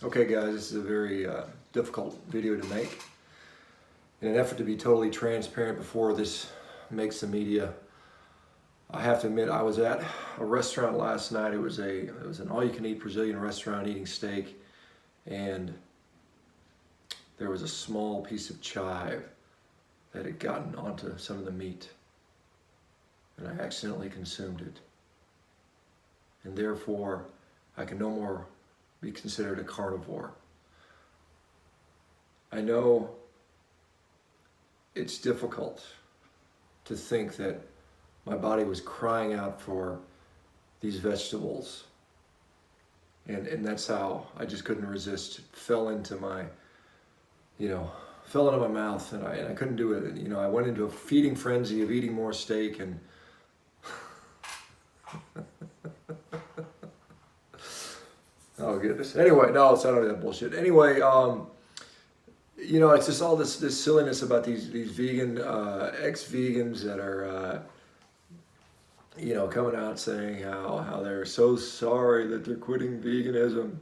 Okay guys, this is a very difficult video to make. In an effort to be totally transparent before this makes the media, I have to admit I was at a restaurant last night. It was an all-you-can-eat Brazilian restaurant eating steak, and there was a small piece of chive that had gotten onto some of the meat, and I accidentally consumed it. And therefore, I can no more be considered a carnivore. I know it's difficult to think that my body was crying out for these vegetables, and that's how I just couldn't resist. It fell into my mouth, and I couldn't do it. I went into a feeding frenzy of eating more steak, and oh goodness. Anyway, no, it's not only that bullshit. Anyway, it's just all this silliness about these vegan ex-vegans that are coming out saying how they're so sorry that they're quitting veganism.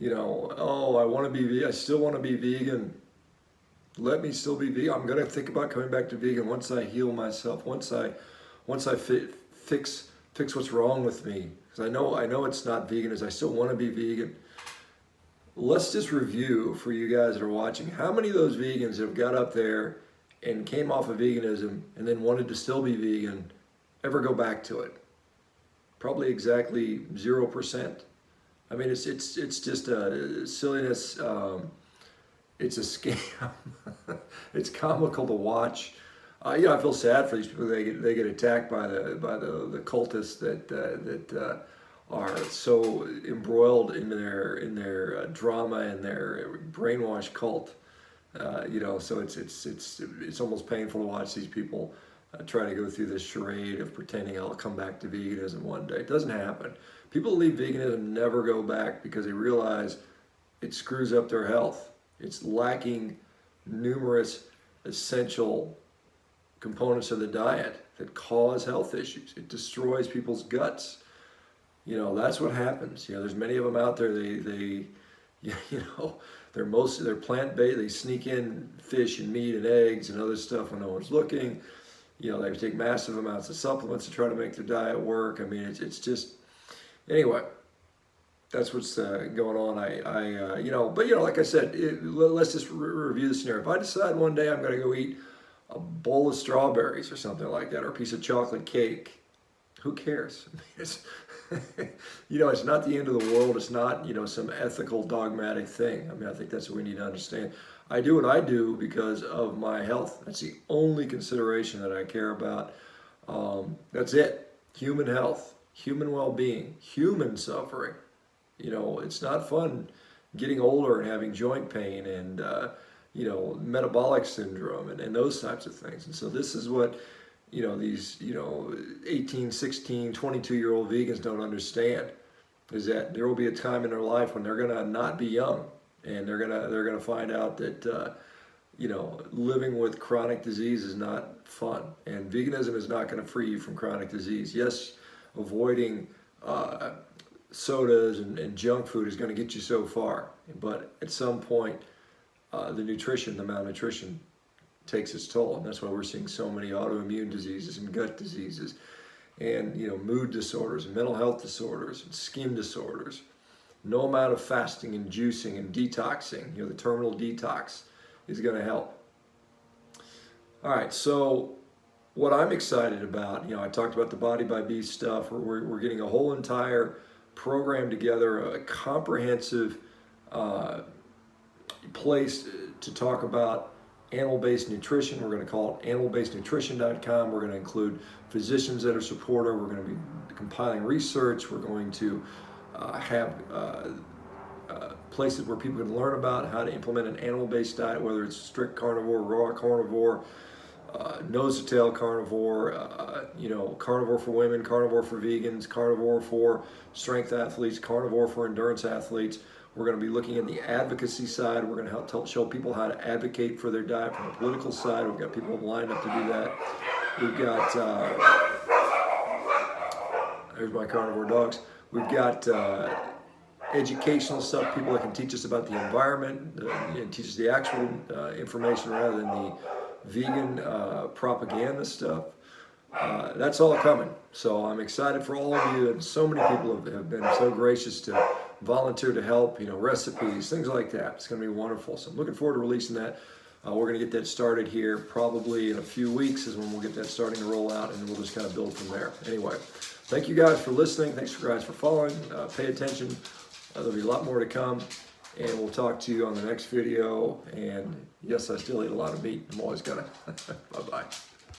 Oh, I still want to be vegan. Let me still be vegan. I'm gonna think about coming back to vegan once I heal myself. Once I fix what's wrong with me. Because I know it's not vegan, as I still want to be vegan. Let's just review for you guys that are watching. How many of those vegans have got up there and came off of veganism and then wanted to still be vegan ever go back to it? Probably exactly 0%. I mean, it's just a silliness. It's a scam. It's comical to watch. I feel sad for these people. They get attacked by the cultists that are so embroiled in their drama and their brainwashed cult. So it's almost painful to watch these people try to go through this charade of pretending I'll come back to veganism one day. It doesn't happen. People who leave veganism never go back because they realize it screws up their health. It's lacking numerous essential components of the diet that cause health issues. It destroys people's guts. That's what happens. There's many of them out there. They're plant-based. They sneak in fish and meat and eggs and other stuff when no one's looking. They take massive amounts of supplements to try to make their diet work. I mean, it's just, anyway, that's what's going on. Like I said, let's just review the scenario. If I decide one day I'm going to go eat a bowl of strawberries or something like that, or a piece of chocolate cake, who cares? It's not the end of the world. It's not, some ethical dogmatic thing. I mean, I think that's what we need to understand. I do what I do because of my health. That's the only consideration that I care about. That's it. Human health, human well-being, human suffering. It's not fun getting older and having joint pain and metabolic syndrome and those types of things. And so this is what, these, 18, 16, 22-year-old vegans don't understand, is that there will be a time in their life when they're going to not be young, and they're going to find out that, living with chronic disease is not fun. And veganism is not going to free you from chronic disease. Yes, avoiding sodas and junk food is going to get you so far. But at some point, the malnutrition takes its toll, and that's why we're seeing so many autoimmune diseases and gut diseases, and mood disorders, and mental health disorders, and skin disorders. No amount of fasting and juicing and detoxing, the terminal detox, is going to help. All right, so what I'm excited about, I talked about the Body by Beast stuff. We're getting a whole entire program together, a comprehensive place to talk about animal-based nutrition. We're going to call it animalbasednutrition.com. We're going to include physicians that are supportive. We're going to be compiling research. We're going to have places where people can learn about how to implement an animal-based diet, whether it's strict carnivore, raw carnivore, nose-to-tail carnivore, carnivore for women, carnivore for vegans, carnivore for strength athletes, carnivore for endurance athletes. We're going to be looking at the advocacy side. We're going to help show people how to advocate for their diet from the political side. We've got people lined up to do that. We've got, there's my carnivore dogs. We've got educational stuff, people that can teach us about the environment, and teach us the actual information rather than the vegan propaganda stuff. That's all coming. So I'm excited for all of you, and so many people have been so gracious to volunteer to help, recipes, things like that. It's going to be wonderful. So I'm looking forward to releasing that. We're going to get that started here probably in a few weeks is when we'll get that starting to roll out, and we'll just kind of build from there. Anyway, thank you guys for listening. Thanks for guys for following. Pay attention. There'll be a lot more to come, and we'll talk to you on the next video. And yes, I still eat a lot of meat. I'm always gonna. Bye-bye.